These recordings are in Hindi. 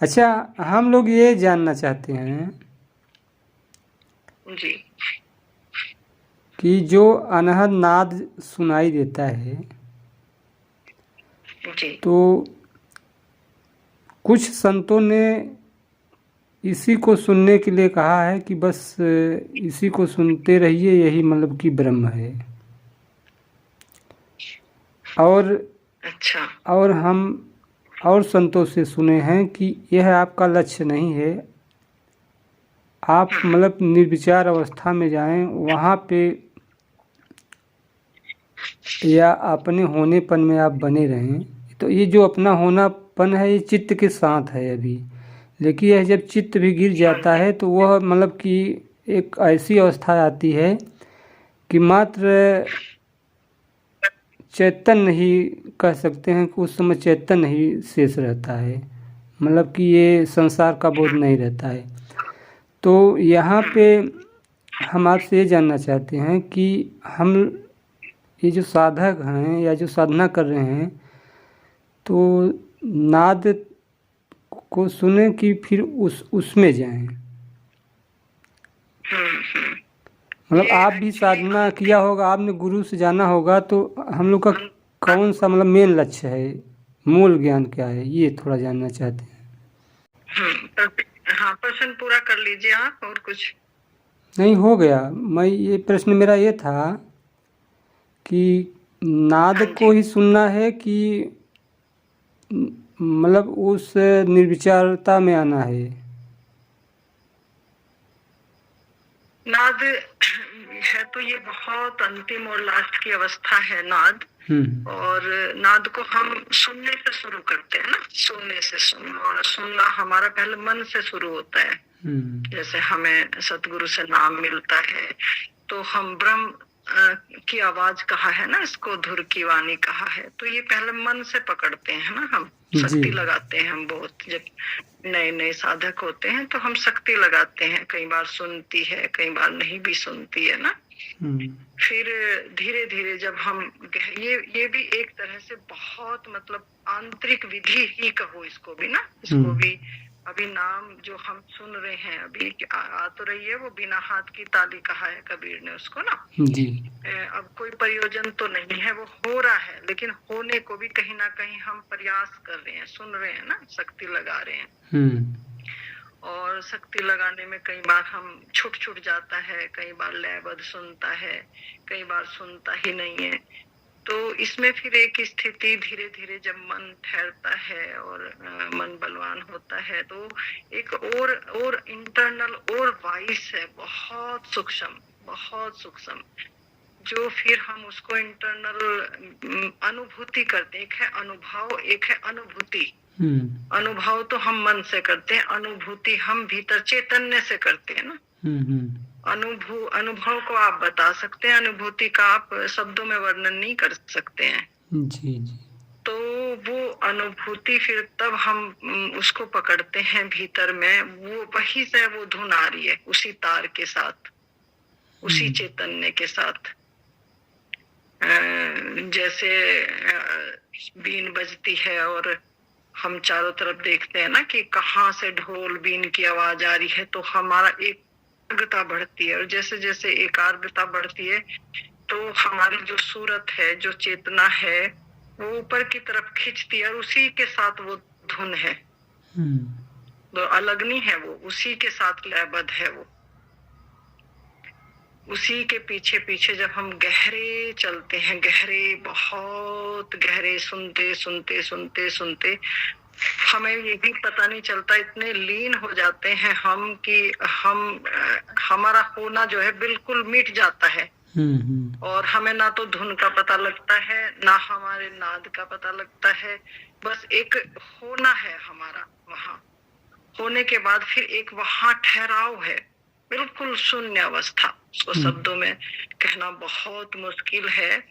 अच्छा, हम लोग ये जानना चाहते हैं जी कि जो अनहद नाद सुनाई देता है जी। तो कुछ संतों ने इसी को सुनने के लिए कहा है कि बस इसी को सुनते रहिए, यही मतलब कि ब्रह्म है। और अच्छा। हम और संतों से सुने हैं कि यह आपका लक्ष्य नहीं है, आप मतलब निर्विचार अवस्था में जाएं, वहाँ पे या अपने होनेपन में आप बने रहें। तो ये जो अपना होनापन है ये चित्त के साथ है अभी, लेकिन यह जब चित्त भी गिर हाँ जाता जी। है तो वह मतलब कि एक ऐसी अवस्था आती है कि मात्र चैतन्य ही कह सकते हैं कि उस समय चैतन्य ही शेष रहता है, मतलब कि ये संसार का बोध नहीं रहता है। तो यहाँ पे हम आपसे ये जानना चाहते हैं कि हम ये जो साधक हैं या जो साधना कर रहे हैं तो नाद को सुने कि फिर उसमें जाएं। हम्म। मतलब ये आप भी एक्चुअली साधना किया होगा, आपने गुरु से जाना होगा, तो हम लोग का कौन सा मतलब मेन लक्ष्य है, मूल ज्ञान क्या है, ये थोड़ा जानना चाहते हैं। हाँ, प्रश्न पूरा कर लीजिए आप, और कुछ। नहीं, हो गया। मैं ये प्रश्न मेरा ये था कि नाद हाँ को जी। ही सुनना है कि मतलब उस निर्विचारता में आना है। नाद है तो ये बहुत अंतिम और लास्ट की अवस्था है नाद। और नाद को हम सुनने से शुरू करते हैं ना, सुनने से और सुनना हमारा पहले मन से शुरू होता है। जैसे हमें सतगुरु से नाम मिलता है तो हम ब्रह्म की आवाज कहा है ना, इसको धुर की वाणी कहा है, तो ये पहले मन से पकड़ते हैं ना हम। शक्ति लगाते हैं हम बहुत, जब नए नए साधक होते हैं तो हम शक्ति लगाते हैं, कई बार सुनती है कई बार नहीं भी सुनती है ना। फिर धीरे धीरे जब हम ये भी एक तरह से बहुत मतलब आंतरिक विधि ही कहो इसको भी ना, इसको भी अभी नाम जो हम सुन रहे हैं अभी आ तो रही है, वो बिना हाथ की ताली कहा है कबीर ने उसको ना जी। अब कोई प्रयोजन तो नहीं है, वो हो रहा है, लेकिन होने को भी कहीं ना कहीं हम प्रयास कर रहे हैं, सुन रहे हैं ना, शक्ति लगा रहे हैं। और शक्ति लगाने में कई बार हम छूट जाता है, कई बार लयबद्ध सुनता है, कई बार सुनता ही नहीं है। तो इसमें फिर एक स्थिति धीरे धीरे जब मन ठहरता है और मन बलवान होता है तो एक और इंटरनल और वॉइस है, बहुत सूक्ष्म, जो फिर हम उसको इंटरनल अनुभूति करते हैं। एक है अनुभव, एक है अनुभूति। अनुभव तो हम मन से करते हैं, अनुभूति हम भीतर चैतन्य से करते हैं ना। अनुभव को आप बता सकते हैं, अनुभूति का आप शब्दों में वर्णन नहीं कर सकते हैं। जी जी। तो वो अनुभूति फिर तब हम उसको पकड़ते हैं भीतर में, वो वही से वो धुन आ रही है उसी तार के साथ, उसी चैतन्य के साथ। जैसे बीन बजती है और हम चारों तरफ देखते हैं ना कि कहाँ से ढोल बीन की आवाज आ रही है, तो हमारा एकाग्रता बढ़ती है, और जैसे जैसे एकाग्रता बढ़ती है तो हमारी जो सूरत है, जो चेतना है, वो ऊपर की तरफ खींचती है, और उसी के साथ वो धुन है, तो अलग नहीं है, वो उसी के साथ लयबद्ध है। वो उसी के पीछे पीछे जब हम गहरे चलते हैं, गहरे बहुत गहरे, सुनते सुनते सुनते सुनते हमें ये भी पता नहीं चलता, इतने लीन हो जाते हैं हम कि हम हमारा होना जो है बिल्कुल मिट जाता है। और हमें ना तो धुन का पता लगता है, ना हमारे नाद का पता लगता है, बस एक होना है हमारा। वहां होने के बाद फिर एक वहां ठहराव है, बिल्कुल शून्य अवस्था। उसको शब्दों में कहना बहुत मुश्किल है।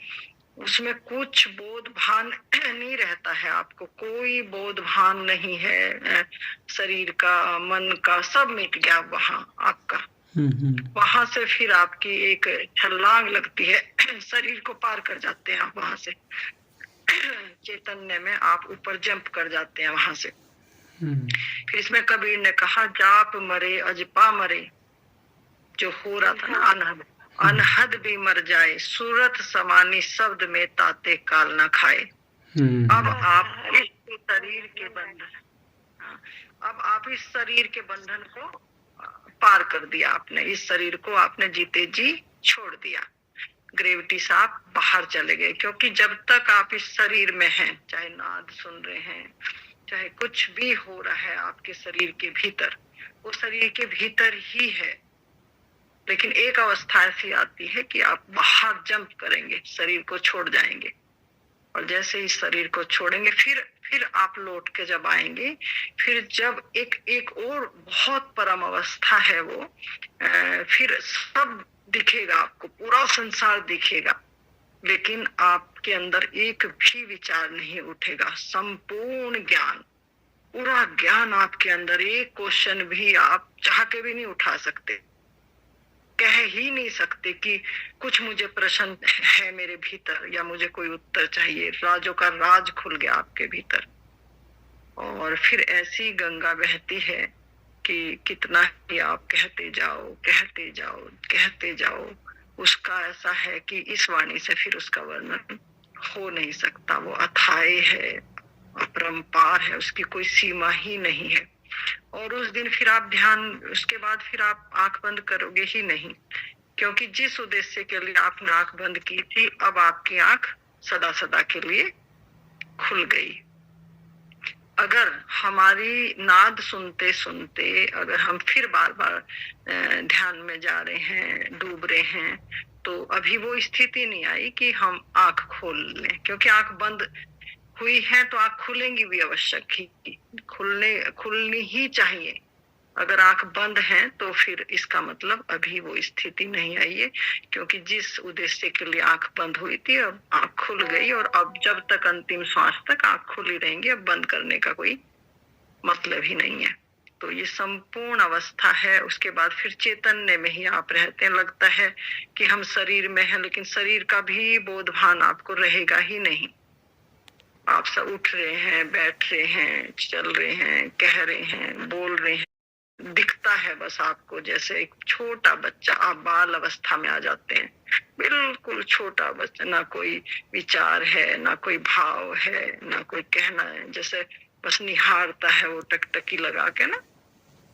उसमें कुछ बोध भान नहीं रहता है, आपको कोई बोध भान नहीं है, शरीर का मन का सब मिट गया वहां आपका। वहां से फिर आपकी एक छलांग लगती है, शरीर को पार कर जाते हैं आप वहां से, चैतन्य में आप ऊपर जंप कर जाते हैं वहां से। फिर इसमें कबीर ने कहा, जाप मरे अजपा मरे, जो हो रहा था ना अनहद, अनहद भी मर जाए, सूरत समानी शब्द में ताते काल ना खाए। अब आप इस शरीर के बंधन, अब आप इस शरीर के बंधन को पार कर दिया आपने, इस शरीर को आपने जीते जी छोड़ दिया, ग्रेविटी से आप बाहर चले गए। क्योंकि जब तक आप इस शरीर में हैं, चाहे नाद सुन रहे हैं, चाहे कुछ भी हो रहा है आपके शरीर के भीतर, वो शरीर के भीतर ही है। लेकिन एक अवस्था ऐसी आती है कि आप बाहर जंप करेंगे, शरीर को छोड़ जाएंगे, और जैसे इस शरीर को छोड़ेंगे फिर आप लौट के जब आएंगे, फिर जब एक और बहुत परम अवस्था है वो, फिर सब दिखेगा आपको, पूरा संसार दिखेगा, लेकिन आपके अंदर एक भी विचार नहीं उठेगा, संपूर्ण ज्ञान, पूरा ज्ञान आपके अंदर, एक क्वेश्चन भी आप चाह के भी नहीं उठा सकते, कह ही नहीं सकते कि कुछ मुझे प्रश्न है मेरे भीतर या मुझे कोई उत्तर चाहिए। राजों का राज खुल गया आपके भीतर, और फिर ऐसी गंगा बहती है कि कितना ही आप कहते जाओ कहते जाओ कहते जाओ, उसका ऐसा है कि इस वाणी से फिर उसका वर्णन हो नहीं सकता। वो अथाय है, अपरंपार है, उसकी कोई सीमा ही नहीं है। और उस दिन फिर आप ध्यान, उसके बाद फिर आप आंख बंद करोगे ही नहीं, क्योंकि जिस उद्देश्य के लिए आपने आंख बंद की थी, अब आपकी आंख सदा सदा के लिए खुल गई। अगर हमारी नाद सुनते सुनते अगर हम फिर बार बार ध्यान में जा रहे हैं, डूब रहे हैं, तो अभी वो स्थिति नहीं आई कि हम आंख खोल लें, क्योंकि आंख बंद हुई है तो आंख खुलेंगी भी आवश्यक ही, खुलनी ही चाहिए। अगर आंख बंद है तो फिर इसका मतलब अभी वो स्थिति नहीं आई है, क्योंकि जिस उद्देश्य के लिए आंख बंद हुई थी अब आंख खुल गई, और अब जब तक अंतिम श्वास तक आंख खुली रहेंगी, अब बंद करने का कोई मतलब ही नहीं है। तो ये संपूर्ण अवस्था है। उसके बाद फिर चैतन्य में ही आप रहते हैं। लगता है कि हम शरीर में हैं, लेकिन शरीर का भी बोध भान आपको रहेगा ही नहीं। आप सब उठ रहे हैं, बैठ रहे हैं, चल रहे हैं, कह रहे हैं, बोल रहे हैं, दिखता है बस आपको जैसे एक छोटा बच्चा। आप बाल अवस्था में आ जाते हैं, बिल्कुल छोटा बच्चा, ना कोई विचार है, ना कोई भाव है, ना कोई कहना है, जैसे बस निहारता है वो टकटकी लगा के ना,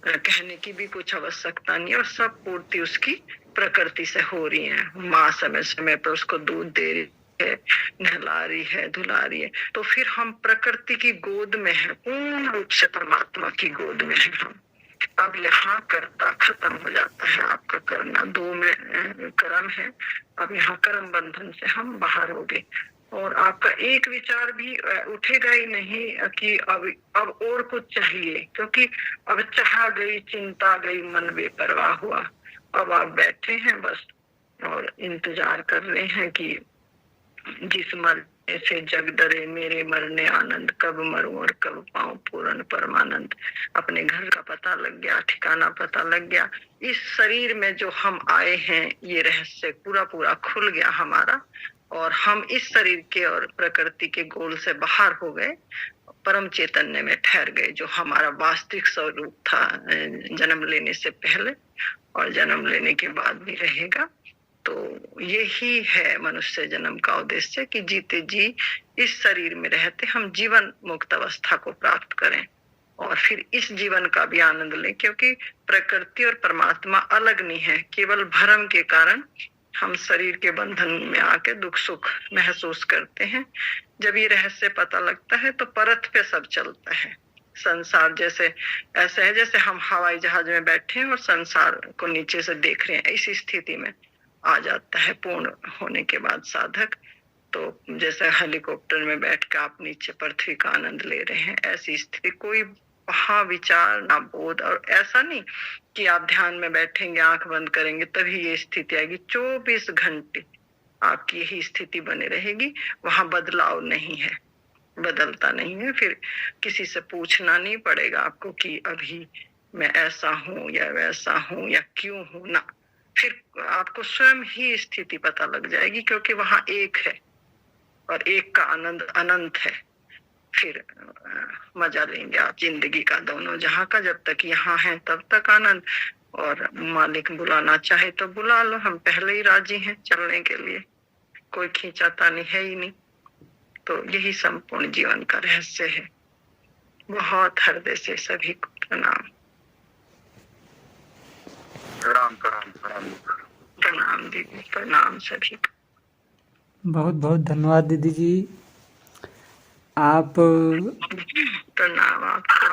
कहने की भी कुछ आवश्यकता नहीं है, और सब पूर्ति उसकी प्रकृति से हो रही है। माँ समय समय पर उसको दूध दे रही है, नहला रही है, धुला रही है। तो फिर हम प्रकृति की गोद में है, पूर्ण रूप से परमात्मा की गोद में है हम। अब यहाँ कर्ता खत्म हो जाता है आपका करना, दो में कर्म है। अब यहाँ कर्म बंधन से हम बाहर हो गए, और आपका एक विचार भी उठेगा ही नहीं कि अब और कुछ चाहिए, क्योंकि अब चाह गई, चिंता गई, मन बेपरवाह हुआ। अब आप बैठे हैं बस और इंतजार कर रहे हैं कि जिस मरने से जग डरे मेरे मरने आनंद, कब मरूं और कब पाऊं पूर्ण परमानंद। अपने घर का पता लग गया, ठिकाना पता लग गया। इस शरीर में जो हम आए हैं, ये रहस्य पूरा पूरा खुल गया हमारा, और हम इस शरीर के और प्रकृति के गोल से बाहर हो गए, परम चैतन्य में ठहर गए, जो हमारा वास्तविक स्वरूप था जन्म लेने से पहले और जन्म लेने के बाद भी रहेगा। तो यही है मनुष्य जन्म का उद्देश्य, कि जीते जी इस शरीर में रहते हम जीवन मुक्त अवस्था को प्राप्त करें, और फिर इस जीवन का भी आनंद लें, क्योंकि प्रकृति और परमात्मा अलग नहीं है। केवल भ्रम के कारण हम शरीर के बंधन में आके दुख सुख महसूस करते हैं। जब ये रहस्य पता लगता है तो परत पे सब चलता है। संसार जैसे ऐसे है जैसे हम हवाई जहाज में बैठे हैं और संसार को नीचे से देख रहे हैं। इस स्थिति में आ जाता है पूर्ण होने के बाद साधक। तो जैसे हेलीकॉप्टर में बैठ के आप नीचे पृथ्वी का आनंद ले रहे हैं, ऐसी स्थिति, कोई वहां विचार ना बोध। और ऐसा नहीं कि आप ध्यान में बैठेंगे, आंख बंद करेंगे तभी ये स्थिति आएगी। 24 घंटे आपकी यही स्थिति बनी रहेगी। वहां बदलाव नहीं है, बदलता नहीं है। फिर किसी से पूछना नहीं पड़ेगा आपको कि अभी मैं ऐसा हूं या वैसा हूं या क्यों हूं ना। फिर आपको स्वयं ही स्थिति पता लग जाएगी, क्योंकि वहां एक है और एक का आनंद अनंत है। फिर मजा लेंगे आप जिंदगी का दोनों जहां का। जब तक यहाँ है तब तक आनंद, और मालिक बुलाना चाहे तो बुला लो, हम पहले ही राजी हैं चलने के लिए, कोई खींचातानी है ही नहीं। तो यही संपूर्ण जीवन का रहस्य है। बहुत हृदय से सभी को प्रणाम। प्रणाम प्रणाम प्रणाम प्रणाम दीदी, प्रणाम सभी को। बहुत बहुत धन्यवाद दीदी जी। आप प्रणाम आपको।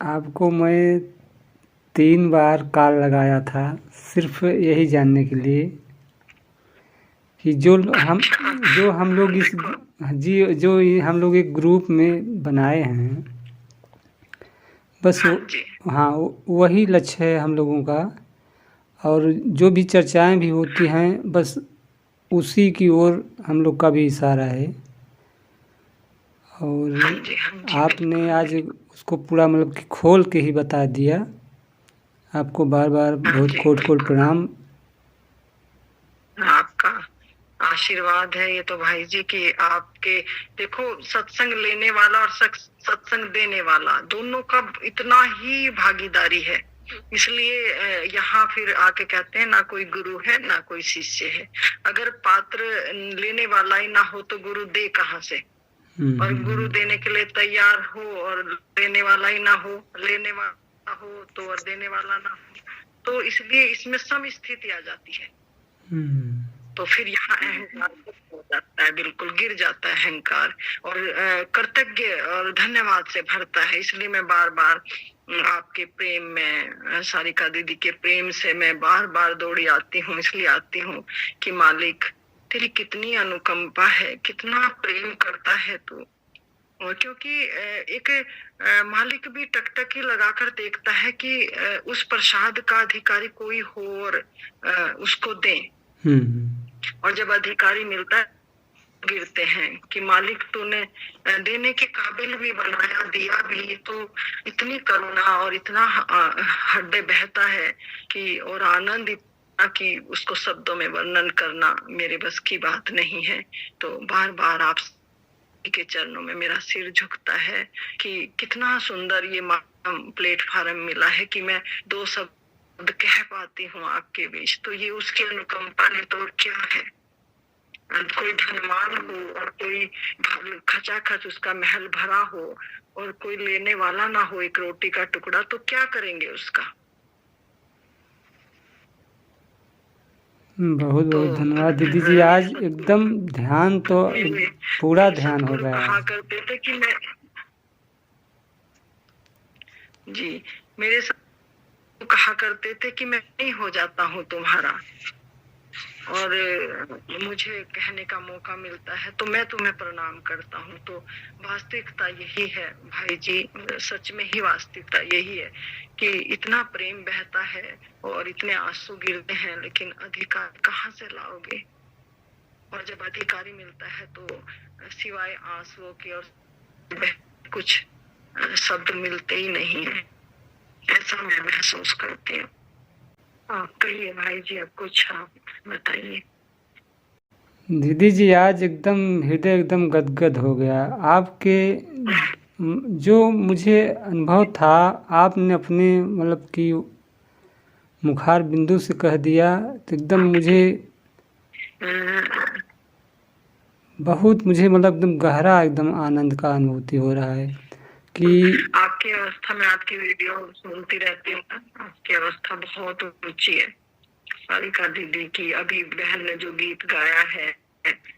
आपको मैं 3 बार कॉल लगाया था सिर्फ यही जानने के लिए कि जो हम लोग इस जो हम लोग एक ग्रुप में बनाए हैं, बस हाँ वही लक्ष्य है हम लोगों का। और जो भी चर्चाएं भी होती हैं बस उसी की ओर हम लोग का भी इशारा है। और आपने आज उसको पूरा मतलब कि खोल के ही बता दिया। आपको बार बार बहुत कोट कोट प्रणाम। आपका आशीर्वाद है ये तो भाई जी कि आपके देखो सत्संग लेने वाला और सत्संग देने वाला दोनों का इतना ही भागीदारी है। इसलिए यहाँ फिर आके कहते हैं ना कोई गुरु है ना कोई शिष्य है। अगर पात्र लेने वाला ही ना हो तो गुरु दे कहाँ से। और गुरु देने के लिए तैयार हो और लेने वाला ही ना हो, लेने वाला हो तो और देने वाला ना हो, तो इसलिए इसमें सम स्थिति आ जाती है। तो फिर यहाँ अहंकार हो जाता है, बिल्कुल गिर जाता है अहंकार, और कृतज्ञ और धन्यवाद से भरता है। इसलिए मैं बार बार आपके प्रेम में, सारिका दीदी के प्रेम से मैं बार बार दौड़ी आती हूँ। इसलिए आती हूँ कि मालिक तेरी कितनी अनुकंपा है, कितना प्रेम करता है तू। और क्योंकि एक मालिक भी टकटकी लगाकर देखता है कि उस प्रसाद का अधिकारी कोई हो और उसको दे। और जब अधिकारी मिलता है गिरते हैं कि मालिक तूने देने के काबिल भी बनाया, दिया भी, तो इतनी करुणा और इतना हृदय बहता है कि और आनंद इतना कि उसको शब्दों में वर्णन करना मेरे बस की बात नहीं है। तो बार बार आप के चरणों में मेरा सिर झुकता है कि कितना सुंदर ये प्लेटफार्म मिला है कि मैं 2 शब्द कह पाती हूँ आपके बीच। तो ये उसकी अनुकंपा ने तो क्या है। कोई धनवान हो और कोई खचाखच उसका महल भरा हो और कोई लेने वाला ना हो एक रोटी का टुकड़ा, तो क्या करेंगे उसका। बहुत बहुत धन्यवाद दीदी जी। आज एकदम ध्यान तो पूरा ध्यान हो गया। कहा करते थे कि मैं जी मेरे साथ कहा करते थे कि मैं नहीं हो जाता हूँ तुम्हारा, और मुझे कहने का मौका मिलता है तो मैं तुम्हें प्रणाम करता हूँ। तो वास्तविकता यही है भाई जी, सच में ही वास्तविकता यही है कि इतना प्रेम बहता है और इतने आंसू गिरते हैं, लेकिन अधिकार कहाँ से लाओगे। और जब अधिकारी मिलता है तो सिवाय आंसुओं के और कुछ शब्द मिलते ही नहीं है, ऐसा मैं महसूस करती हूँ। आप कहिए भाई जी, अब कुछ आप बताइए। दीदी जी आज एकदम हृदय एकदम गदगद हो गया। आपके जो मुझे अनुभव था आपने अपने मतलब कि मुखार बिंदु से कह दिया, तो एकदम मुझे बहुत मतलब एकदम गहरा एकदम आनंद का अनुभूति हो रहा है कि आपकी अवस्था में आपकी वीडियो सुनती रहती हूँ। आपकी अवस्था बहुत ऊंची है। सारिका दीदी की अभी बहन ने जो गीत गाया है,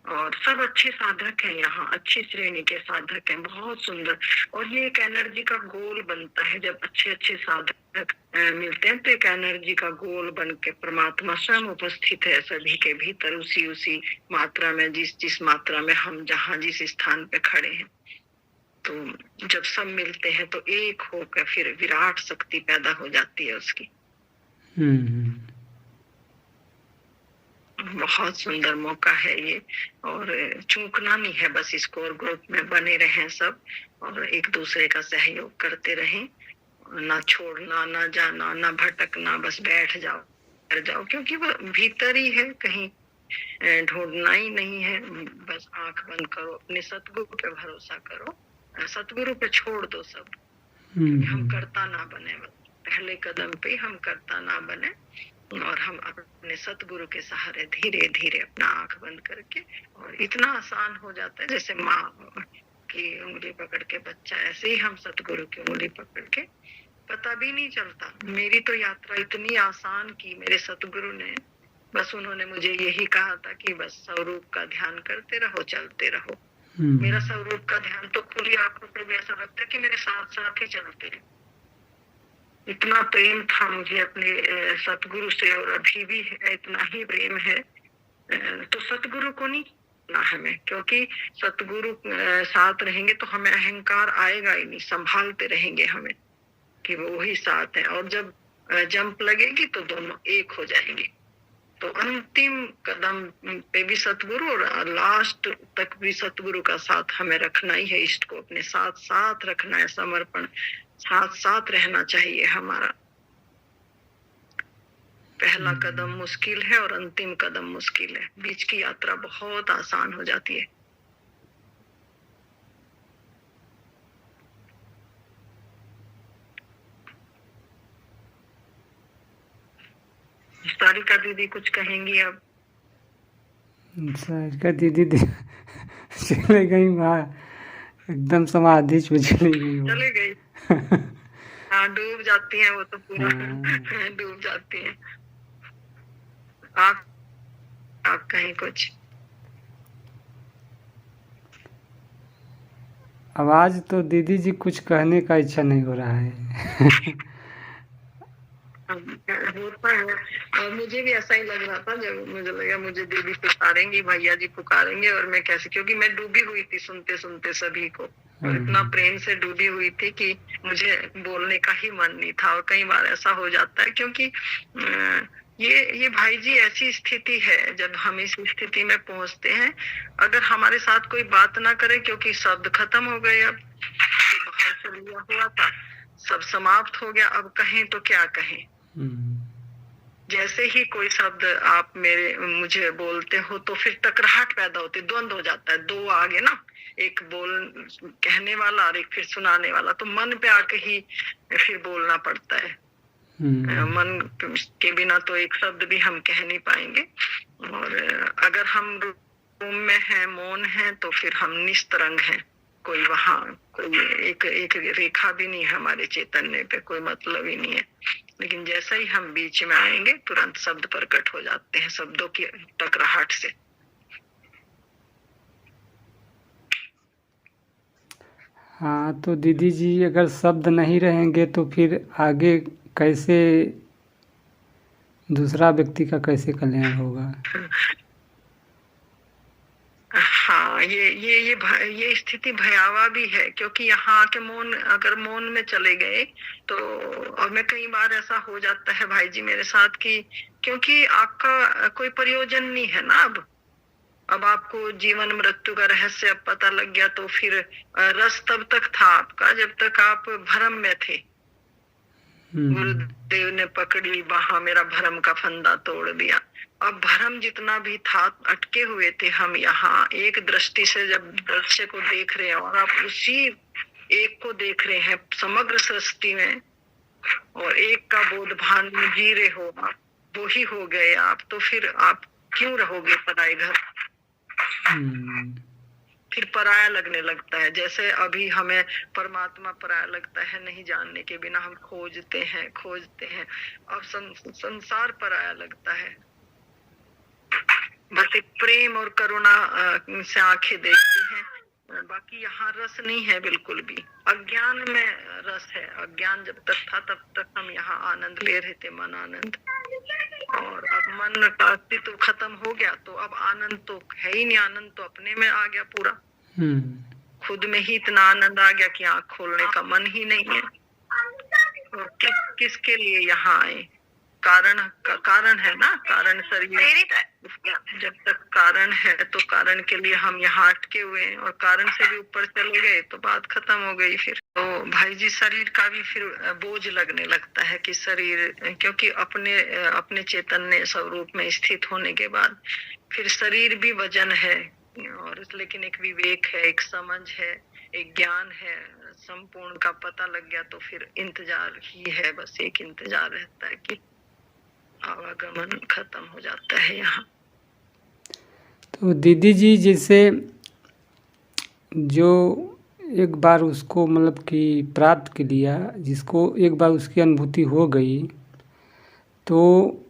और सब अच्छे साधक हैं यहाँ, अच्छी श्रेणी के साधक हैं, बहुत सुंदर। और ये एक एनर्जी का गोल बनता है जब अच्छे अच्छे साधक मिलते हैं, तो एक एनर्जी का गोल बन के परमात्मा स्वयं उपस्थित है सभी के भीतर, उसी मात्रा में, जिस मात्रा में हम जहाँ जिस स्थान पे खड़े हैं। तो जब सब मिलते हैं तो एक होकर फिर विराट शक्ति पैदा हो जाती है उसकी। बहुत सुंदर मौका है ये, और चूकना नहीं है बस इसको, और ग्रुप में बने रहें सब, और एक दूसरे का सहयोग करते रहें, ना छोड़ना, ना जाना, ना भटकना, बस बैठ जाओ, क्योंकि वो भीतर ही है, कहीं ढूंढना ही नहीं है। बस आंख बंद करो, अपने सतगुरु पे भरोसा करो, सतगुरु पे छोड़ दो सब। हम करता ना बने, बस पहले कदम पे हम करता ना बने और हम अपने सतगुरु के सहारे धीरे धीरे अपना आंख बंद करके, और इतना आसान हो जाता है जैसे माँ की उंगली पकड़ के बच्चा, ऐसे ही हम सतगुरु की उंगली पकड़ के, पता भी नहीं चलता। मेरी तो यात्रा इतनी आसान की मेरे सतगुरु ने, बस उन्होंने मुझे यही कहा था कि बस स्वरूप का ध्यान करते रहो, चलते रहो। मेरा स्वरूप का ध्यान तो खुली आंखों से भी ऐसा लगता है कि मेरे साथ साथ ही चलते हैं। इतना प्रेम था मुझे अपने सतगुरु से, और अभी भी इतना ही प्रेम है। तो सतगुरु को नहीं ना हमें, क्योंकि सतगुरु साथ रहेंगे तो हमें अहंकार आएगा ही नहीं, संभालते रहेंगे हमें कि वो ही साथ है। और जब जंप लगेगी तो दोनों एक हो जाएंगे। तो अंतिम कदम पे भी सतगुरु और लास्ट तक भी सतगुरु का साथ हमें रखना ही है। इष्ट को अपने साथ साथ रखना है, समर्पण साथ साथ रहना चाहिए हमारा। पहला कदम मुश्किल है और अंतिम कदम मुश्किल है, बीच की यात्रा बहुत आसान हो जाती है। सारिका दीदी कुछ कहेंगी अब? सारिका दीदी चले गई वहाँ, एकदम समाधि में चली गई वो। चले गई। हाँ, डूब जाती हैं वो तो पूरा डूब जाती हैं। आप कहें कुछ? आवाज तो दीदी जी कुछ कहने का इच्छा नहीं हो रहा है। होता है, और मुझे भी ऐसा ही लग रहा था जब मुझे लगा मुझे दीदी पुकारेंगी, भैया जी पुकारेंगे, और मैं कैसे, क्योंकि मैं डूबी हुई थी सुनते सुनते सभी को, और इतना प्रेम से डूबी हुई थी कि मुझे बोलने का ही मन नहीं था। और कई बार ऐसा हो जाता है, क्योंकि ये भाई जी ऐसी स्थिति है, जब हम इस स्थिति में पहुंचते हैं, अगर हमारे साथ कोई बात ना करे, क्योंकि शब्द खत्म हो गए, अब बाहर से लिया हुआ था सब समाप्त हो गया, अब कहें तो क्या कहें। जैसे ही कोई शब्द आप मुझे बोलते हो तो फिर टकराहट पैदा होती, द्वंद्व हो जाता है, दो आगे ना, एक कहने वाला और एक फिर सुनाने वाला, तो मन पे आके ही फिर बोलना पड़ता है। मन के बिना तो एक शब्द भी हम कह नहीं पाएंगे। और अगर हम रूम में हैं, मौन हैं, तो फिर हम निस्तरंग हैं, कोई वहां कोई एक रेखा भी नहीं है हमारे चैतन्य पे, कोई मतलब ही नहीं है। लेकिन जैसा ही हम बीच में आएंगे तुरंत शब्द प्रकट हो जाते हैं, शब्दों की टकराहट से। हाँ, तो दीदी जी अगर शब्द नहीं रहेंगे तो फिर आगे कैसे दूसरा व्यक्ति का कैसे कल्याण होगा? हाँ, ये स्थिति भयावह भी है, क्योंकि यहाँ आके अगर मौन में चले गए तो, और मैं कई बार ऐसा हो जाता है भाई जी मेरे साथ कि, क्योंकि आपका कोई प्रयोजन नहीं है ना, अब आपको जीवन मृत्यु का रहस्य अब पता लग गया, तो फिर रस तब तक था आपका जब तक आप भ्रम में थे। गुरुदेव ने पकड़ी बाह, मेरा भ्रम का फंदा तोड़ दिया। अब भ्रम जितना भी था, अटके हुए थे हम यहाँ एक दृष्टि से, जब दृश्य को देख रहे हैं और आप उसी एक को देख रहे हैं समग्र सृष्टि में, और एक का बोध भान में जी रहे हो आप, वो ही हो गए आप, तो फिर आप क्यों रहोगे पराए घर? फिर पराया लगने लगता है, जैसे अभी हमें परमात्मा पराया लगता है, नहीं जानने के बिना हम खोजते हैं। अब संसार पराया लगता है, बस एक प्रेम और करुणा से आंखें देखती हैं, बाकी यहाँ रस नहीं है बिल्कुल भी। अज्ञान में रस है, अज्ञान जब तक था तब तक हम यहाँ आनंद ले रहे थे, मन आनंद, और अब मन का अस्तित्व खत्म हो गया तो अब आनंद तो है ही नहीं, आनंद तो अपने में आ गया पूरा। खुद में ही इतना आनंद आ गया कि आँख खोलने का मन ही नहीं है। और किसके लिए यहाँ आए? कारण है ना, कारण शरीर। जब तक कारण है तो कारण के लिए हम यहाँ अटके हुए हैं, और कारण से भी ऊपर चले गए तो बात खत्म हो गई। फिर तो भाई जी शरीर का भी फिर बोझ लगने लगता है कि शरीर, क्योंकि अपने चैतन्य स्वरूप में स्थित होने के बाद फिर शरीर भी वजन है, और लेकिन एक विवेक है, एक समझ है, एक ज्ञान है संपूर्ण का पता लग गया, तो फिर इंतजार ही है, बस एक इंतजार रहता है कि आवागमन खत्म हो जाता है यहाँ। तो दीदी जी, जैसे जो एक बार उसको मतलब कि प्राप्त कर लिया, जिसको एक बार उसकी अनुभूति हो गई, तो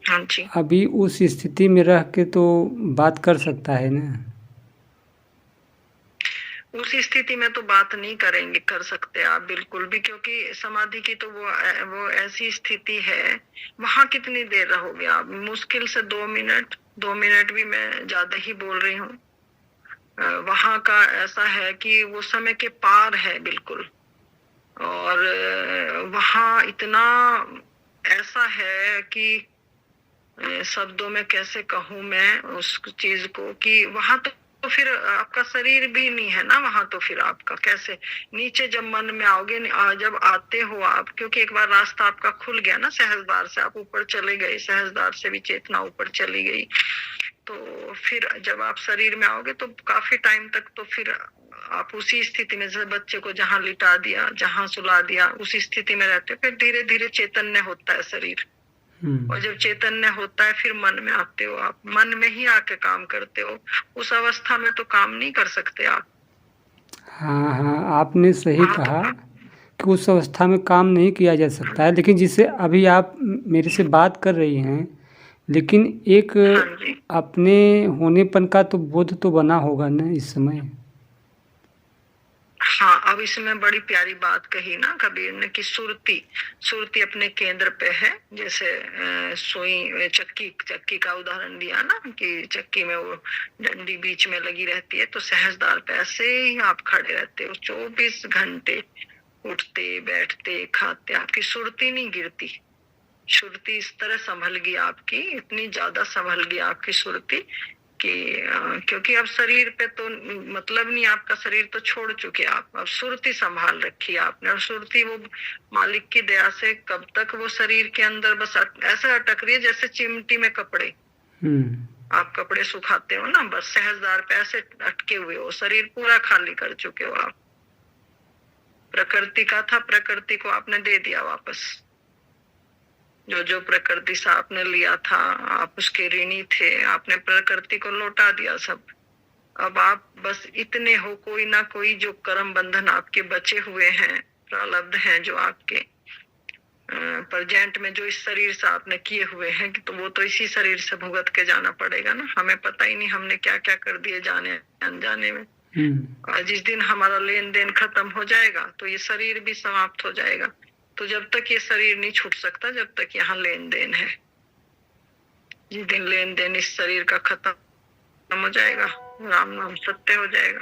हाँ जी, अभी उस स्थिति में रह के तो बात कर सकता है ना। उस स्थिति में तो बात नहीं कर सकते आप बिल्कुल भी, क्योंकि समाधि की तो वो ऐसी स्थिति है, वहां कितनी देर रहोगे आप? मुश्किल से 2 मिनट भी मैं ज्यादा ही बोल रही हूँ। वहां का ऐसा है कि वो समय के पार है बिल्कुल, और वहां इतना ऐसा है कि शब्दों में कैसे कहूँ मैं उस चीज को, कि वहां तो फिर आपका शरीर भी नहीं है ना वहां, तो फिर आपका कैसे नीचे जब मन में आओगे, जब आते हो आप, क्योंकि एक बार रास्ता आपका खुल गया ना सहजद्वार से, आप ऊपर चले गए, सहजद्वार से भी चेतना ऊपर चली गई, तो फिर जब आप शरीर में आओगे तो काफी टाइम तक तो फिर आप उसी स्थिति में, जैसे बच्चे को जहां लिटा दिया, जहां सुला दिया, उसी स्थिति में रहते हो। फिर धीरे धीरे चैतन्य होता है शरीर, और जब चैतन्य होता है फिर मन में आते हो, आप मन में ही आके काम करते हो। उस अवस्था में तो काम नहीं कर सकते आप। हाँ हाँ, आपने सही कहा कि उस अवस्था में काम नहीं किया जा सकता है, लेकिन जिससे अभी आप मेरे से बात कर रही हैं, लेकिन एक हाँ जी, अपने होनेपन का तो बोध तो बना होगा ना इस समय। हाँ, अब इसमें बड़ी प्यारी बात कही ना कबीर ने कि सुरती अपने केंद्र पे है। जैसे सुई चक्की का उदाहरण दिया ना, कि चक्की में वो डंडी बीच में लगी रहती है, तो सहजदार पे ऐसे ही आप खड़े रहते हो 24 घंटे, उठते बैठते खाते, आपकी सुरती नहीं गिरती। सुरती इस तरह संभल गई आपकी, इतनी ज्यादा संभल गई आपकी सुरती कि क्योंकि अब शरीर पे तो मतलब नहीं, आपका शरीर तो छोड़ चुके आप, अब सुरती संभाल रखी आपने, और सुरती वो मालिक की दया से कब तक वो शरीर के अंदर बस ऐसा अटक रही है जैसे चिमटी में कपड़े, आप कपड़े सुखाते हो ना, बस सहजदार पे ऐसे अटके हुए हो, शरीर पूरा खाली कर चुके हो आप। प्रकृति का था, प्रकृति को आपने दे दिया वापस, जो प्रकृति से आपने लिया था, आप उसके ऋणी थे, आपने प्रकृति को लौटा दिया सब। अब आप बस इतने हो, कोई ना कोई जो कर्म बंधन आपके बचे हुए हैं, प्रारब्ध हैं जो आपके प्रेजेंट में, जो इस शरीर से आपने किए हुए हैं, कि तो वो तो इसी शरीर से भुगत के जाना पड़ेगा ना। हमें पता ही नहीं हमने क्या क्या कर दिए जाने अनजाने में। और जिस दिन हमारा लेन देन खत्म हो जाएगा तो ये शरीर भी समाप्त हो जाएगा। तो जब तक ये शरीर नहीं छूट सकता, जब तक यहाँ लेन देन है। जिस दिन लेन देन इस शरीर का खत्म हो जाएगा, राम नाम सत्य हो जाएगा।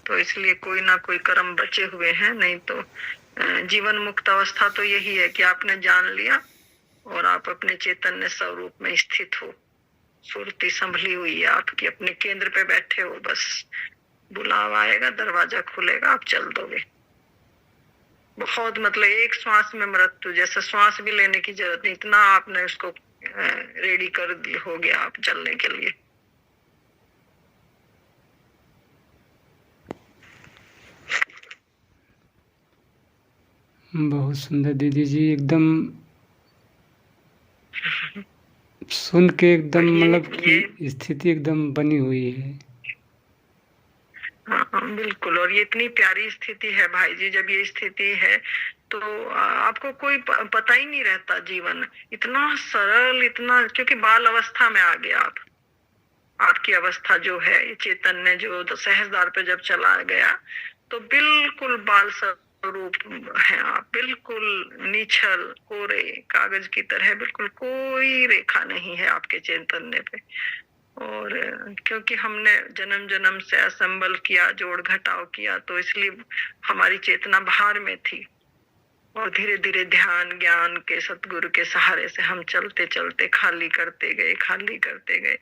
तो इसलिए कोई ना कोई कर्म बचे हुए हैं, नहीं तो जीवन मुक्त अवस्था तो यही है कि आपने जान लिया और आप अपने चैतन्य स्वरूप में स्थित हो, सुरती संभली हुई है आपकी, अपने केंद्र पे बैठे हो, बस बुलावा आएगा, दरवाजा खुलेगा, आप चल दोगे। बहुत मतलब एक श्वास में मृत्यु, जैसे श्वास भी लेने की जरूरत नहीं, इतना आपने उसको रेडी कर हो गया आप चलने के लिए। बहुत सुंदर दीदी जी, एकदम सुन के एकदम मतलब कि स्थिति एकदम बनी हुई है। हाँ बिल्कुल, और ये इतनी प्यारी स्थिति है भाई जी। जब ये स्थिति है तो आपको कोई पता ही नहीं रहता, जीवन इतना सरल, इतना, क्योंकि बाल अवस्था में आ गया आप। आपकी अवस्था जो है, ये चैतन्य जो तो सहजदार पे जब चला गया तो बिल्कुल बाल स्वरूप है आप, बिल्कुल निछल कोरे कागज की तरह, बिल्कुल कोई रेखा नहीं है आपके चैतन्य पे। और क्योंकि हमने जन्म जन्म से असंबल किया, जोड़ घटाव किया, तो इसलिए हमारी चेतना बाहर में थी। और धीरे धीरे ध्यान ज्ञान के सतगुरु के सहारे से हम चलते चलते खाली करते गए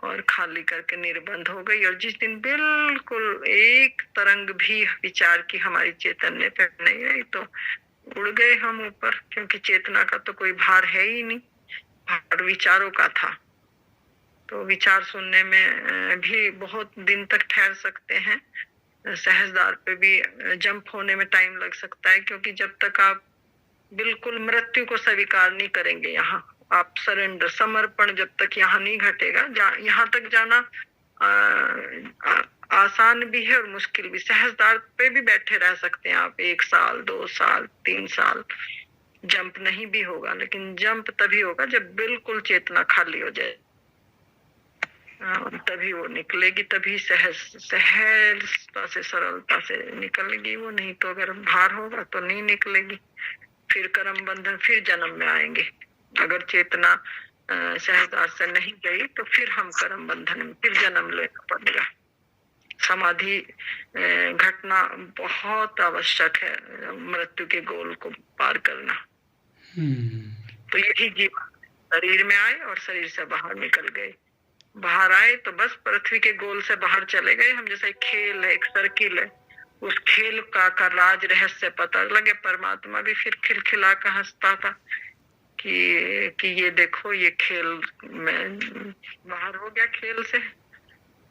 और खाली करके निर्बंध हो गई। और जिस दिन बिल्कुल एक तरंग भी विचार की हमारी चैतन्य पे नहीं रही तो उड़ गए हम ऊपर, क्योंकि चेतना का तो कोई भार है ही नहीं, भार विचारों का था। तो विचार सुनने में भी बहुत दिन तक ठहर सकते हैं, सहजदार पे भी जंप होने में टाइम लग सकता है, क्योंकि जब तक आप बिल्कुल मृत्यु को स्वीकार नहीं करेंगे, यहाँ आप सरेंडर समर्पण जब तक यहाँ नहीं घटेगा, यहाँ तक जाना आसान भी है और मुश्किल भी। सहजदार पे भी बैठे रह सकते हैं आप 1 साल 2 साल 3 साल, जंप नहीं भी होगा, लेकिन जंप तभी होगा जब बिल्कुल चेतना खाली हो जाए, तभी वो निकलेगी, तभी सहजता से सरलता से निकलेगी वो, नहीं तो अगर भार होगा तो नहीं निकलेगी। फिर कर्म बंधन, फिर जन्म में आएंगे। अगर चेतना सहजता से नहीं गई तो फिर हम कर्म बंधन में फिर जन्म लेना पड़ेगा। समाधि घटना बहुत आवश्यक है मृत्यु के गोल को पार करना। तो यही जीवन शरीर में आए और शरीर से बाहर निकल गए। बाहर आए तो बस पृथ्वी के गोल से बाहर चले गए हम। जैसे खेल है, एक सर्किल है, उस खेल का राज रहस्य पता लगे। परमात्मा भी फिर खिलखिला कर हंसता था कि ये देखो, ये खेल में बाहर हो गया खेल से।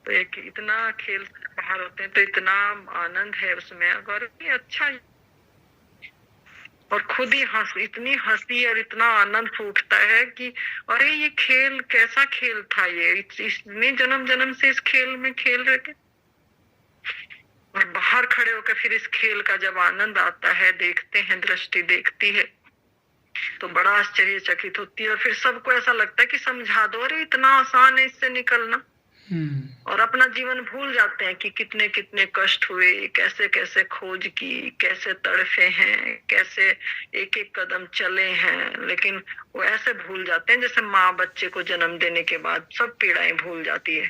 तो एक इतना खेल से बाहर होते हैं तो इतना आनंद है उसमें, अगर ये अच्छा, और खुद ही इतनी हंसी और इतना आनंद फूटता है कि अरे ये खेल कैसा खेल था, ये इतने जन्म जन्म से इस खेल में खेल रहे थे। और बाहर खड़े होकर फिर इस खेल का जब आनंद आता है, देखते हैं, दृष्टि देखती है, तो बड़ा आश्चर्यचकित होती है। और फिर सबको ऐसा लगता है कि समझा दो, अरे इतना आसान है इससे निकलना। और अपना जीवन भूल जाते हैं कि कितने कितने कष्ट हुए, कैसे कैसे खोज की, कैसे तड़फे हैं, कैसे एक एक कदम चले हैं। लेकिन वो ऐसे भूल जाते हैं जैसे माँ बच्चे को जन्म देने के बाद सब पीड़ाएं भूल जाती है,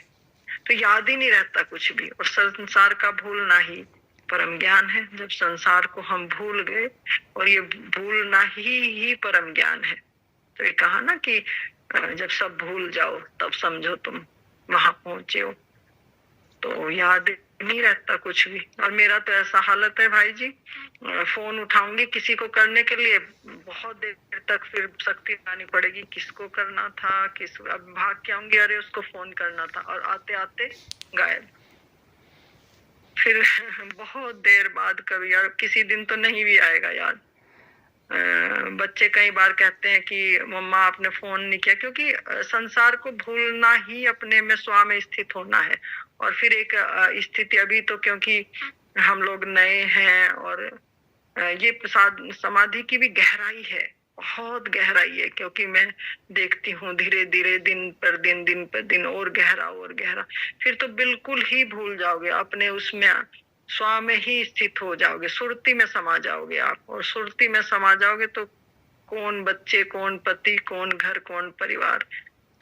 तो याद ही नहीं रहता कुछ भी। और संसार का भूलना ही परम ज्ञान है। जब संसार को हम भूल गए, और ये भूलना ही परम ज्ञान है। तो ये कहा ना कि जब सब भूल जाओ तब समझो तुम वहां पहुंचे हो। तो याद नहीं रहता कुछ भी। और मेरा तो ऐसा हालत है भाई जी, फोन उठाऊंगी किसी को करने के लिए, बहुत देर तक फिर शक्ति लानी पड़ेगी, किसको करना था, अब भाग के आऊंगी, अरे उसको फोन करना था, और आते आते गायब। फिर बहुत देर बाद कभी, यार किसी दिन तो नहीं भी आएगा याद। बच्चे कई बार कहते हैं कि मम्मा आपने फोन नहीं किया, क्योंकि संसार को भूलना ही अपने में स्व में स्थित होना है। और फिर एक स्थिति अभी तो क्योंकि हम लोग नए हैं, और ये समाधि की भी गहराई है, बहुत गहराई है, क्योंकि मैं देखती हूँ धीरे धीरे दिन पर दिन और गहरा। फिर तो बिल्कुल ही भूल जाओगे अपने, उसमें स्व में ही स्थित हो जाओगे, सुरती में समा जाओगे आप। और सुरती में समा जाओगे तो कौन बच्चे, कौन पति, कौन घर, कौन परिवार,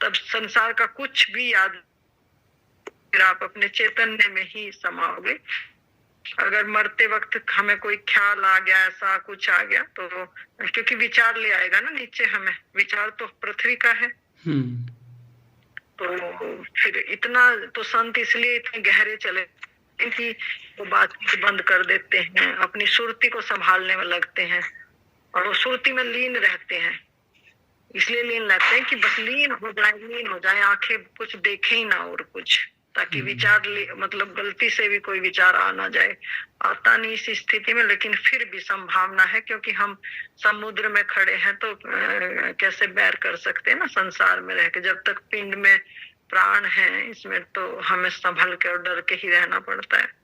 तब संसार का कुछ भी याद, फिर आप अपने चैतन्य में ही समाओगे। अगर मरते वक्त हमें कोई ख्याल आ गया, ऐसा कुछ आ गया, तो क्योंकि विचार ले आएगा ना नीचे, हमें विचार तो पृथ्वी का है। तो फिर इतना तो संत इसलिए इतने गहरे चले कि वो बातचीत बंद कर देते हैं, अपनी सुरती को संभालने में लगते हैं, और वो सुरती में लीन रहते हैं। इसलिए लीन रहते हैं कि बस लीन हो जाए, आंखें कुछ देखे ही ना और कुछ, ताकि विचार मतलब गलती से भी कोई विचार आ ना जाए। आता नहीं इस स्थिति में, लेकिन फिर भी संभावना है, क्योंकि हम समुद्र में खड़े हैं तो कैसे बैर कर सकते हैं ना संसार में रह के। जब तक पिंड में प्राण है, इसमें तो हमें संभल के और डर के ही रहना पड़ता है।